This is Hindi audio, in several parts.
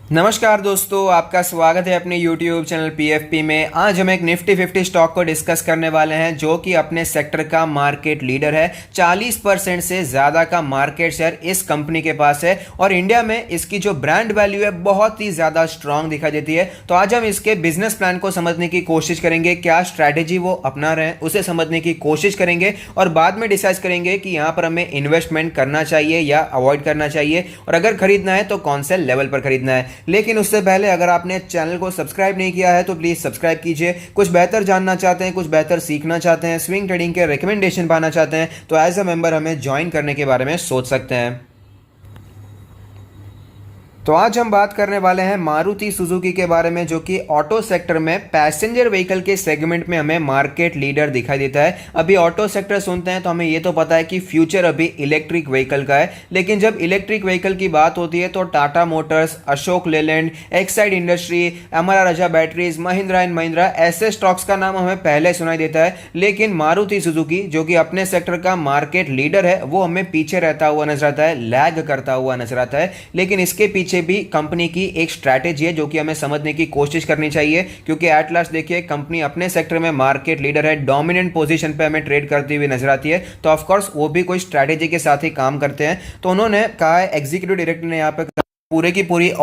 नमस्कार दोस्तों, आपका स्वागत है अपने YouTube चैनल PFP में। आज हम एक निफ्टी 50 स्टॉक को डिस्कस करने वाले हैं जो कि अपने सेक्टर का मार्केट लीडर है। 40% से ज़्यादा का मार्केट शेयर इस कंपनी के पास है और इंडिया में इसकी जो ब्रांड वैल्यू है बहुत ही ज़्यादा स्ट्रांग दिखाई देती है। तो आज हम इसके बिजनेस प्लान को समझने की कोशिश करेंगे, क्या स्ट्रैटेजी वो अपना रहे हैं उसे समझने की कोशिश करेंगे और बाद में डिसाइड करेंगे कि यहाँ पर हमें इन्वेस्टमेंट करना चाहिए या अवॉइड करना चाहिए और अगर खरीदना है तो कौन से लेवल पर खरीदना है। लेकिन उससे पहले अगर आपने चैनल को सब्सक्राइब नहीं किया है तो प्लीज़ सब्सक्राइब कीजिए। कुछ बेहतर जानना चाहते हैं, कुछ बेहतर सीखना चाहते हैं, स्विंग ट्रेडिंग के रिकमेंडेशन पाना चाहते हैं तो एज अ मेंबर हमें ज्वाइन करने के बारे में सोच सकते हैं। तो आज हम बात करने वाले हैं मारुति सुजुकी के बारे में जो कि ऑटो सेक्टर में पैसेंजर व्हीकल के सेगमेंट में हमें मार्केट लीडर दिखाई देता है। अभी ऑटो सेक्टर सुनते हैं तो हमें ये तो पता है कि फ्यूचर अभी इलेक्ट्रिक व्हीकल का है, लेकिन जब इलेक्ट्रिक व्हीकल की बात होती है तो Tata Motors, Ashok Leyland, Exide industry, Amara Raja batteries, Mahindra and Mahindra ऐसे स्टॉक्स का नाम हमें पहले सुनाई देता है। लेकिन मारुति सुजुकी जो कि अपने सेक्टर का मार्केट लीडर है वो हमें पीछे रहता हुआ नजर आता है, लैग करता हुआ नजर आता है। लेकिन इसके पीछे भी कंपनी की एक स्ट्रैटेजी है जो कि हमें समझने की कोशिश करनी चाहिए, क्योंकि एट लास्ट देखिए कंपनी अपने सेक्टर में मार्केट लीडर है, डोमिनेंट पोजीशन पे हमें ट्रेड करती हुई नजर आती है। तो ऑफ कोर्स वो भी कोई स्ट्रैटेजी के साथ ही काम करते हैं। तो उन्होंने कहा है, एग्जीक्यूटिव डायरेक्टर ने यहाँ पे पूरे की पूरी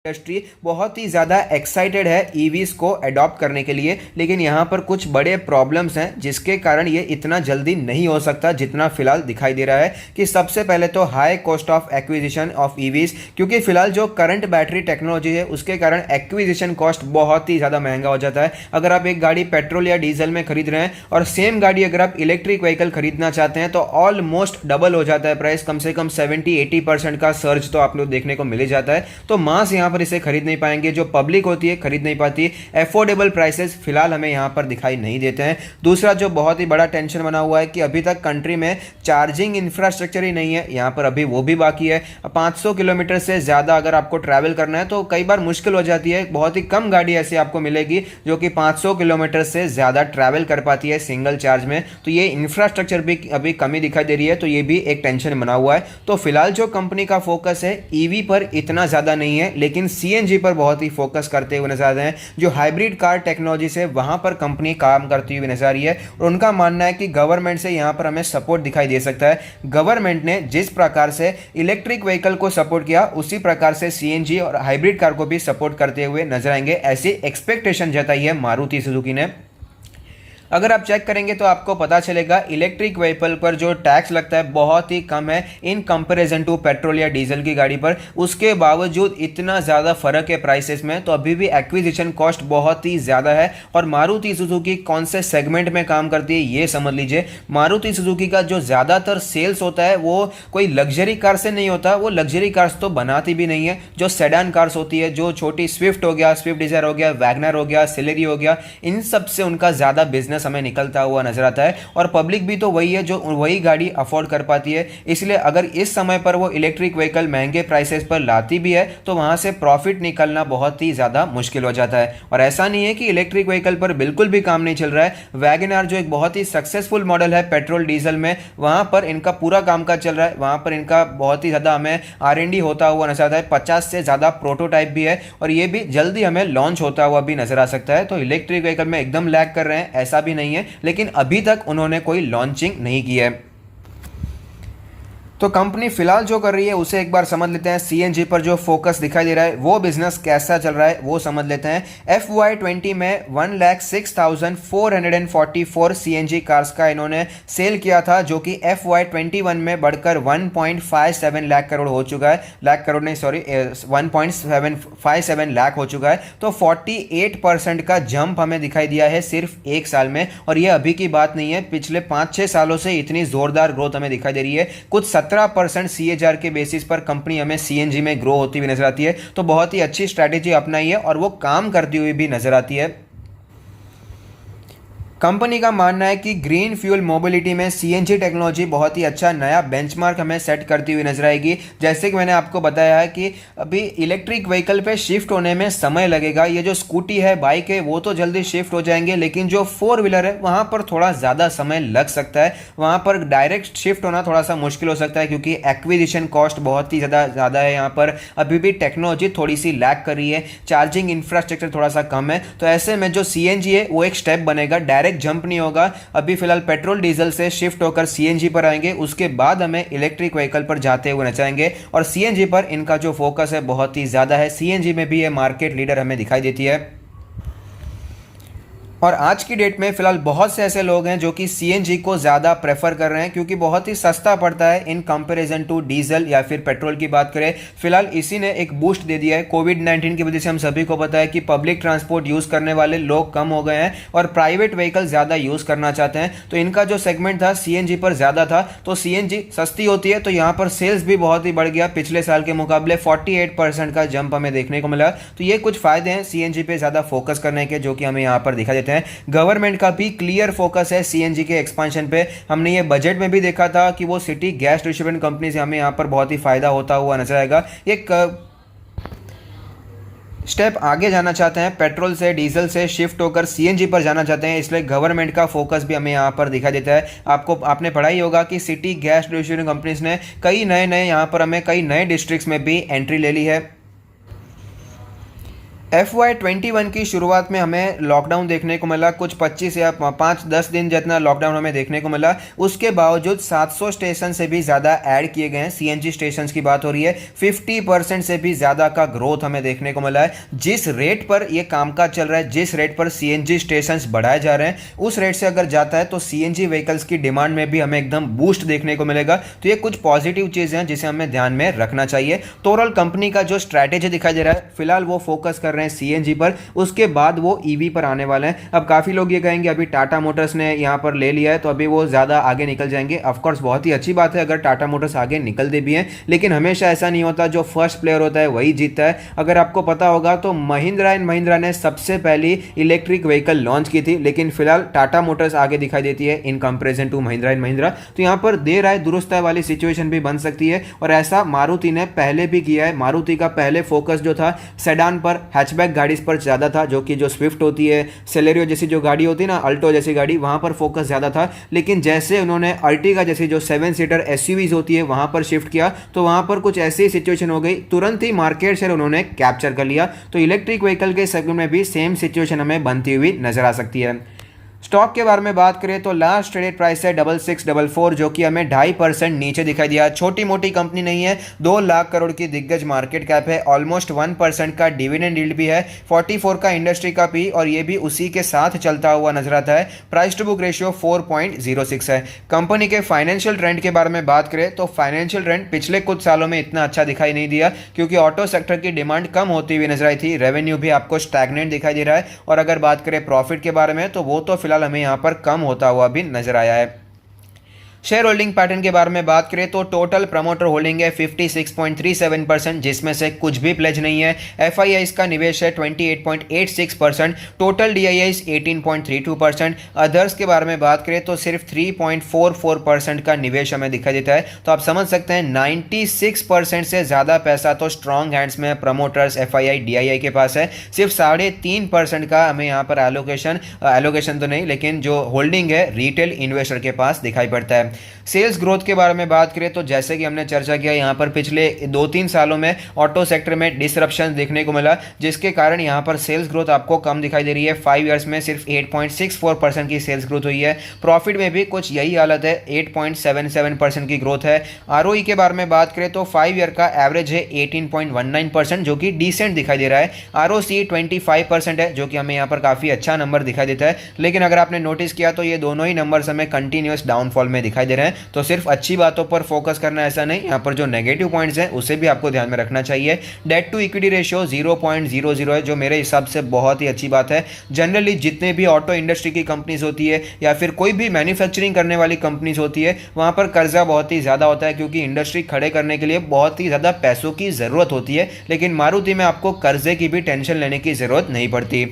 इंडस्ट्री बहुत ही ज़्यादा एक्साइटेड है ईवीज को अडॉप्ट करने के लिए, लेकिन यहाँ पर कुछ बड़े प्रॉब्लम्स हैं जिसके कारण ये इतना जल्दी नहीं हो सकता जितना फिलहाल दिखाई दे रहा है। कि सबसे पहले तो high cost of acquisition of EVs, क्योंकि फिलहाल जो करंट बैटरी टेक्नोलॉजी है उसके कारण एक्विजिशन कॉस्ट बहुत ही ज़्यादा महंगा हो जाता है। अगर आप एक गाड़ी पेट्रोल या डीजल में खरीद रहे हैं और सेम गाड़ी अगर आप इलेक्ट्रिक व्हीकल खरीदना चाहते हैं तो ऑलमोस्ट डबल हो जाता है प्राइस, कम से कम 70-80% का सर्ज तो आप लोग देखने को मिल ही जाता है। तो मास यहाँ पर इसे खरीद नहीं पाएंगे, जो पब्लिक होती है खरीद नहीं पाती। अफोर्डेबल प्राइसेस फिलहाल हमें यहाँ पर दिखाई नहीं देते हैं। दूसरा जो बहुत ही बड़ा टेंशन बना हुआ है कि अभी तक कंट्री में चार्जिंग इंफ्रास्ट्रक्चर ही नहीं है, यहाँ पर अभी वो भी बाकी है। 500 किलोमीटर से ज़्यादा अगर आपको ट्रैवल करना है तो कई बार मुश्किल हो जाती है। बहुत ही कम गाड़ी ऐसी आपको मिलेगी जो कि 500 किलोमीटर से ज़्यादा ट्रैवल कर पाती है सिंगल चार्ज में। तो ये इंफ्रास्ट्रक्चर भी अभी कमी दिखाई दे रही है, तो ये भी एक टेंशन बना हुआ है। तो फिलहाल जो कंपनी का फोकस है ईवी पर इतना ज़्यादा नहीं है, लेकिन सीएनजी पर बहुत ही फोकस करते हुए नजर आ रहे हैं। जो हाइब्रिड कार टेक्नोलॉजी से वहां पर कंपनी काम करती हुई नजर आ रही है और उनका मानना है कि गवर्नमेंट से यहां पर हमें सपोर्ट दिखाई दे सकता है। गवर्नमेंट ने जिस प्रकार से इलेक्ट्रिक व्हीकल को सपोर्ट किया उसी प्रकार से सीएनजी और हाइब्रिड कार को भी सपोर्ट करते हुए नजर आएंगे, ऐसी एक्सपेक्टेशन जताई है मारुति सुजुकी ने। अगर आप चेक करेंगे तो आपको पता चलेगा इलेक्ट्रिक व्हीकल पर जो टैक्स लगता है बहुत ही कम है इन कंपैरिजन टू पेट्रोल या डीजल की गाड़ी पर। उसके बावजूद इतना ज़्यादा फर्क है प्राइसेस में, तो अभी भी एक्विजिशन कॉस्ट बहुत ही ज़्यादा है। और मारुति सुजुकी कौन से सेगमेंट में काम करती है ये समझ लीजिए। मारुति सुजुकी का जो ज़्यादातर सेल्स होता है वो कोई लग्जरी कार से नहीं होता, वो लग्जरी कार्स तो बनाती भी नहीं है। जो सेडान कार्स होती है, जो छोटी स्विफ्ट हो गया, स्विफ्ट डिजायर हो गया, वैगनर हो गया, सिलेरी हो गया, इन सब से उनका ज़्यादा बिजनेस हमें निकलता हुआ नजर आता है। और पब्लिक भी तो वही है जो वही गाड़ी अफोर्ड कर पाती है। इसलिए अगर इस समय पर वो इलेक्ट्रिक व्हीकल महंगे प्राइसेस पर लाती भी है तो वहां से प्रॉफिट निकलना बहुत ही ज्यादा मुश्किल हो जाता है। और ऐसा नहीं है कि इलेक्ट्रिक व्हीकल पर बिल्कुल भी काम नहीं चल रहा है। वैगनआर जो एक बहुत ही सक्सेसफुल मॉडल है पेट्रोल डीजल में, वहां पर इनका पूरा कामकाज चल रहा है। वहां पर इनका बहुत ही ज्यादा हमें R&D होता हुआ नजर आता है। 50 से ज्यादा प्रोटोटाइप भी है और ये भी जल्दी हमें लॉन्च होता हुआ भी नजर आ सकता है। तो इलेक्ट्रिक व्हीकल में एकदम लैग कर रहे हैं ऐसा भी नहीं है, लेकिन अभी तक उन्होंने कोई लॉन्चिंग नहीं की है। तो कंपनी फिलहाल जो कर रही है उसे एक बार समझ लेते हैं। सीएनजी पर जो फोकस दिखाई दे रहा है वो बिजनेस कैसा चल रहा है वो समझ लेते हैं। FY20 में 1,06,444 सीएनजी कार्स का इन्होंने सेल किया था, जो कि FY21 में बढ़कर 1.57 लाख करोड़ हो चुका है। 1.757 लाख हो चुका है। तो 48% का जंप हमें दिखाई दिया है सिर्फ एक साल में। और ये अभी की बात नहीं है, पिछले 5-6 सालों से इतनी जोरदार ग्रोथ हमें दिखाई दे रही है। कुछ 17% CAGR के बेसिस पर कंपनी हमें सीएनजी में ग्रो होती हुई नजर आती है। तो बहुत ही अच्छी स्ट्रैटेजी अपनाई है और वो काम करती हुई भी नजर आती है। कंपनी का मानना है कि ग्रीन फ्यूल मोबिलिटी में सीएनजी टेक्नोलॉजी बहुत ही अच्छा नया बेंचमार्क हमें सेट करती हुई नजर आएगी। जैसे कि मैंने आपको बताया है कि अभी इलेक्ट्रिक व्हीकल पे शिफ्ट होने में समय लगेगा। ये जो स्कूटी है, बाइक है, वो तो जल्दी शिफ्ट हो जाएंगे, लेकिन जो फोर व्हीलर है वहाँ पर थोड़ा ज़्यादा समय लग सकता है। वहाँ पर डायरेक्ट शिफ्ट होना थोड़ा सा मुश्किल हो सकता है क्योंकि एक्विजिशन कॉस्ट बहुत ही ज़्यादा है। यहाँ पर अभी भी टेक्नोलॉजी थोड़ी सी लैग कर रही है, चार्जिंग इंफ्रास्ट्रक्चर थोड़ा सा कम है। तो ऐसे में जो सीएनजी है वो एक स्टेप बनेगा, डायरेक्ट जंप नहीं होगा। अभी फिलहाल पेट्रोल डीजल से शिफ्ट होकर सीएनजी पर आएंगे, उसके बाद हमें इलेक्ट्रिक व्हीकल पर जाते हुए नचाएंगे। और सीएनजी पर इनका जो फोकस है बहुत ही ज़्यादा है। सीएनजी में भी ये मार्केट लीडर हमें दिखाई देती है। और आज की डेट में फिलहाल बहुत से ऐसे लोग हैं जो कि सीएनजी को ज़्यादा प्रेफर कर रहे हैं क्योंकि बहुत ही सस्ता पड़ता है इन कंपैरिजन टू डीजल या फिर पेट्रोल की बात करें। फिलहाल इसी ने एक बूस्ट दे दिया है। कोविड-19 की वजह से हम सभी को पता है कि पब्लिक ट्रांसपोर्ट यूज़ करने वाले लोग कम हो गए हैं और प्राइवेट व्हीकल ज़्यादा यूज़ करना चाहते हैं। तो इनका जो सेगमेंट था सीएनजी पर ज़्यादा था, तो सीएनजी सस्ती होती है तो यहाँ पर सेल्स भी बहुत ही बढ़ गया। पिछले साल के मुकाबले 48% का जंप हमें देखने को मिला। तो ये कुछ फायदे हैं सीएनजी पे ज़्यादा फोकस करने के, जो कि हमें यहाँ पर दिखाई देते हैं। गवर्नमेंट का भी क्लियर फोकस है सीएनजी के एक्सपांशन पे। हमने ये बजट में भी देखा था कि वो सिटी गैस डिस्ट्रीब्यूशन कंपनी से हमें यहाँ पर बहुत ही फायदा होता हुआ नजर आएगा। एक स्टेप आगे जाना चाहते हैं, पेट्रोल से डीजल से शिफ्ट होकर सीएनजी पर जाना चाहते हैं, इसलिए गवर्नमेंट का फोकस भी हमें यहाँ पर दिखाई देता है। आपने पढ़ा ही होगा कि सिटी गैस डिस्ट्रीब्यूशन कंपनीज ने कई नए यहाँ पर हमें कई नए डिस्ट्रिक्ट्स में भी एंट्री ले ली है। FY21 की शुरुआत में हमें लॉकडाउन देखने को मिला, कुछ 25 या 5-10 दिन जितना लॉकडाउन हमें देखने को मिला। उसके बावजूद 700 स्टेशन से भी ज़्यादा ऐड किए गए हैं। सीएनजी स्टेशन की बात हो रही है, 50% से भी ज़्यादा का ग्रोथ हमें देखने को मिला है। जिस रेट पर यह कामकाज चल रहा है, जिस रेट पर सीएनजी स्टेशन बढ़ाए जा रहे हैं, उस रेट से अगर जाता है तो सीएनजी व्हीकल्स की डिमांड में भी हमें एकदम बूस्ट देखने को मिलेगा। तो ये कुछ पॉजिटिव चीज़ें हैं जिसे हमें ध्यान में रखना चाहिए। तो ओवरऑल कंपनी का जो स्ट्रैटेजी दिखाई दे रहा है, फिलहाल वो फोकस कर रहे हैं सीएनजी पर, उसके बाद वो ईवी पर आने वाले हैं। अब काफी लोग ये कहेंगे अभी टाटा मोटर्स ने यहां पर ले लिया है तो अभी वो ज्यादा आगे निकल जाएंगे। ऑफ कोर्स बहुत ही अच्छी बात है अगर टाटा मोटर्स आगे निकल दे भी हैं, लेकिन हमेशा ऐसा नहीं होता, जो फर्स्ट प्लेयर होता है वही जीतता है। अगर आपको पता होगा तो महिंद्रा एंड महिंद्रा ने सबसे पहली इलेक्ट्रिक व्हीकल लॉन्च की थी, लेकिन फिलहाल टाटा मोटर्स आगे दिखाई देती है in comparison to Mahindra and Mahindra. तो यहां पर देर आए दुरुस्त आए वाली सिचुएशन भी बन सकती है और ऐसा मारुति ने पहले भी किया है। मारुति का पहले फोकस जो था सेडान पर, हैचबैक गाड़ी पर ज़्यादा था, जो कि जो स्विफ्ट होती है, सेलेरियो जैसी जो गाड़ी होती है ना, अल्टो जैसी गाड़ी, वहाँ पर फोकस ज़्यादा था। लेकिन जैसे उन्होंने अर्टिगा जैसी जो 7 सीटर एसयूवीज होती है वहाँ पर शिफ्ट किया तो वहाँ पर कुछ ऐसी सिचुएशन हो गई, तुरंत ही मार्केट शेयर उन्होंने कैप्चर कर लिया। तो इलेक्ट्रिक व्हीकल के सेगमेंट में भी सेम सिचुएशन हमें बनती हुई नजर आ सकती है। स्टॉक के बारे में बात करें तो लास्ट ट्रेडेड प्राइस है 6644, जो कि हमें 2.5% नीचे दिखाई दिया। छोटी मोटी कंपनी नहीं है, 2 लाख करोड़ की दिग्गज मार्केट कैप है, ऑलमोस्ट 1% का डिविडेंड यील्ड भी है, 44 का इंडस्ट्री का पी और ये भी उसी के साथ चलता हुआ नजर आता है। प्राइस टू बुक रेशियो 4.06 है। कंपनी के फाइनेंशियल ट्रेंड के बारे में बात करें तो फाइनेंशियल ट्रेंड पिछले कुछ सालों में इतना अच्छा दिखाई नहीं दिया क्योंकि ऑटो सेक्टर की डिमांड कम होती हुई नजर आई थी। रेवेन्यू भी आपको स्टैग्नेंट दिखाई दे रहा है और अगर बात करें प्रॉफिट के बारे में तो वो तो फिलहाल हमें यहाँ पर कम होता हुआ भी नजर आया है। शेयर होल्डिंग पैटर्न के बारे में बात करें तो टोटल प्रमोटर होल्डिंग है 56.37%, जिसमें से कुछ भी प्लेज नहीं है। एफआईआईज का निवेश है 28.86%, टोटल डीआईआईज 18.32%। अदर्स के बारे में बात करें तो सिर्फ 3.44% का निवेश हमें दिखाई देता है। तो आप समझ सकते हैं 96% से ज़्यादा पैसा तो स्ट्रॉन्ग हैंड्स में प्रमोटर्स एफआईआई डीआईआई के पास है। सिर्फ 3.5% का हमें यहाँ पर एलोकेशन तो नहीं, लेकिन जो होल्डिंग है रिटेल इन्वेस्टर के पास दिखाई पड़ता है। सेल्स ग्रोथ के बारे में बात करें तो जैसे कि हमने चर्चा किया, यहाँ पर पिछले 2-3 सालों में ऑटो सेक्टर में डिसरप्शन देखने को मिला, जिसके कारण यहाँ पर सेल्स ग्रोथ आपको कम दिखाई दे रही है। 5 ईयर्स में सिर्फ 8.64% की सेल्स ग्रोथ हुई है। प्रॉफिट में भी कुछ यही हालत है, 8.77% की ग्रोथ है। आरओई के बारे में बात करें तो 5 ईयर का एवरेज है 18.19%, जो कि डिसेंट दिखाई दे रहा है। आरओसी 25% है, जो कि हमें यहाँ पर काफ़ी अच्छा नंबर दिखाई देता है। लेकिन अगर आपने नोटिस किया तो ये दोनों ही नंबर्स हमें कंटिन्यूस डाउनफॉल में दिखाई दे रहे हैं। तो सिर्फ अच्छी बातों पर फोकस करना ऐसा नहीं, यहाँ पर जो नेगेटिव पॉइंट्स हैं उसे भी आपको ध्यान में रखना चाहिए। डेट टू इक्विटी रेशियो 0.00 है, जो मेरे हिसाब से बहुत ही अच्छी बात है। जनरली जितने भी ऑटो इंडस्ट्री की कंपनीज होती है या फिर कोई भी मैन्युफैक्चरिंग करने वाली कंपनीज होती है, वहाँ पर कर्जा बहुत ही ज़्यादा होता है क्योंकि इंडस्ट्री खड़े करने के लिए बहुत ही ज़्यादा पैसों की ज़रूरत होती है। लेकिन मारुति में आपको कर्जे की भी टेंशन लेने की ज़रूरत नहीं पड़ती।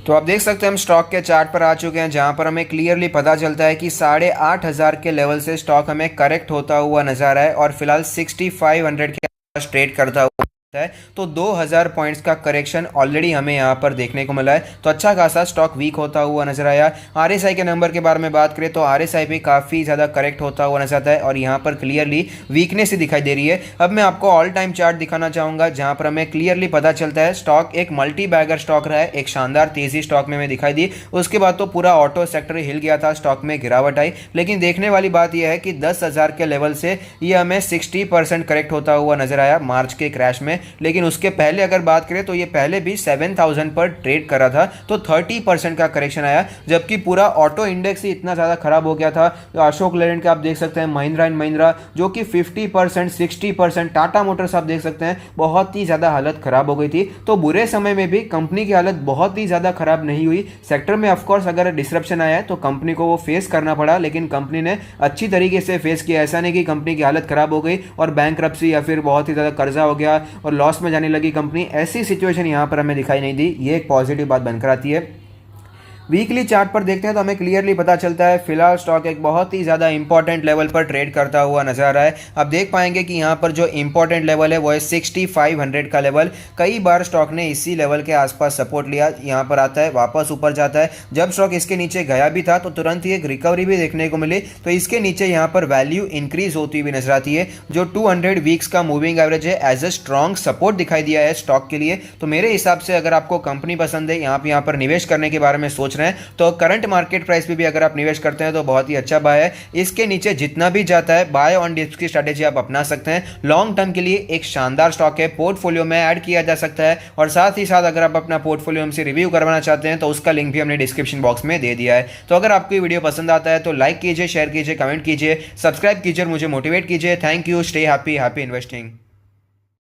तो आप देख सकते हैं हम स्टॉक के चार्ट पर आ चुके हैं, जहां पर हमें क्लियरली पता चलता है कि 8,500 के लेवल से स्टॉक हमें करेक्ट होता हुआ नजर आ रहा है और फिलहाल 6,500 के आसपास ट्रेड करता हुआ है। तो 2000 पॉइंट्स का करेक्शन ऑलरेडी हमें यहाँ पर देखने को मिला है। तो अच्छा खासा स्टॉक वीक होता हुआ नजर आया। आरएसआई के नंबर के बारे में बात करें तो आरएसआई भी काफ़ी ज़्यादा करेक्ट होता हुआ नजर आता है और यहाँ पर क्लियरली वीकनेस ही दिखाई दे रही है। अब मैं आपको ऑल टाइम चार्ट दिखाना चाहूँगा, जहाँ पर हमें क्लियरली पता चलता है स्टॉक एक मल्टी बैगर स्टॉक रहा है। एक शानदार तेज़ी स्टॉक में हमें दिखाई दी। उसके बाद तो पूरा ऑटो सेक्टर हिल गया था, स्टॉक में गिरावट आई। लेकिन देखने वाली बात यह है कि 10,000 के लेवल से ये हमें 60% करेक्ट होता हुआ नजर आया मार्च के क्रैश में। लेकिन उसके पहले अगर बात करें तो ये पहले भी 7,000 पर ट्रेड कर रहा था, तो 30% का करेक्शन आया। जबकि पूरा ऑटो इंडेक्स ही इतना ज़्यादा खराब हो गया था। तो अशोक लेलैंड का आप देख सकते हैं, महिंद्रा एंड महिंद्रा जो कि 50%, 60%, टाटा मोटर्स आप देख सकते हैं बहुत ही ज़्यादा हालत खराब हो गई थी। तो बुरे समय में भी कंपनी की हालत बहुत ही ज़्यादा खराब नहीं हुई। सेक्टर में ऑफकोर्स अगर डिसरप्शन आया है तो कंपनी को वो फेस करना पड़ा, लेकिन कंपनी ने अच्छी तरीके से फेस किया। ऐसा नहीं कि कंपनी की हालत खराब हो गई और बैंकरप्सी या फिर बहुत ही ज़्यादा कर्जा हो गया और लॉस में जाने लगी कंपनी। ऐसी सिचुएशन यहां पर हमें दिखाई नहीं दी। ये एक पॉजिटिव बात बनकर आती है। वीकली चार्ट पर देखते हैं तो हमें क्लियरली पता चलता है फिलहाल स्टॉक एक बहुत ही ज़्यादा इंपॉर्टेंट लेवल पर ट्रेड करता हुआ नजर आ रहा है। आप देख पाएंगे कि यहाँ पर जो इंपॉर्टेंट लेवल है वो है 6,500 का लेवल। कई बार स्टॉक ने इसी लेवल के आसपास सपोर्ट लिया, यहाँ पर आता है वापस ऊपर जाता है। जब स्टॉक इसके नीचे गया भी था तो तुरंत ही एक रिकवरी भी देखने को मिली। तो इसके नीचे यहाँ पर वैल्यू इंक्रीज होती हुई नजर आती है। जो 200 वीक्स का मूविंग एवरेज है एज ए स्ट्रॉन्ग सपोर्ट दिखाई दिया है स्टॉक के लिए। तो मेरे हिसाब से अगर आपको कंपनी पसंद है, यहाँ पर निवेश करने के बारे में सोच रहे हैं, तो करंट मार्केट प्राइस पे भी अगर आप निवेश करते हैं तो बहुत ही अच्छा बाय है। इसके नीचे जितना भी जाता है बाय ऑन डिप्स की स्ट्रेटेजी आप अपना सकते हैं। लॉन्ग टर्म के लिए एक शानदार स्टॉक है, पोर्टफोलियो में ऐड किया जा सकता है। और साथ ही साथ अगर आप अपना पोर्टफोलियो हमसे रिव्यू करवाना चाहते हैं तो उसका लिंक भी हमने डिस्क्रिप्शन बॉक्स में दे दिया है। तो अगर आपको ये वीडियो पसंद आता है तो लाइक कीजिए, शेयर कीजिए, कमेंट कीजिए, सब्सक्राइब कीजिए और मुझे मोटिवेट कीजिए। Thank you, stay happy, happy investing.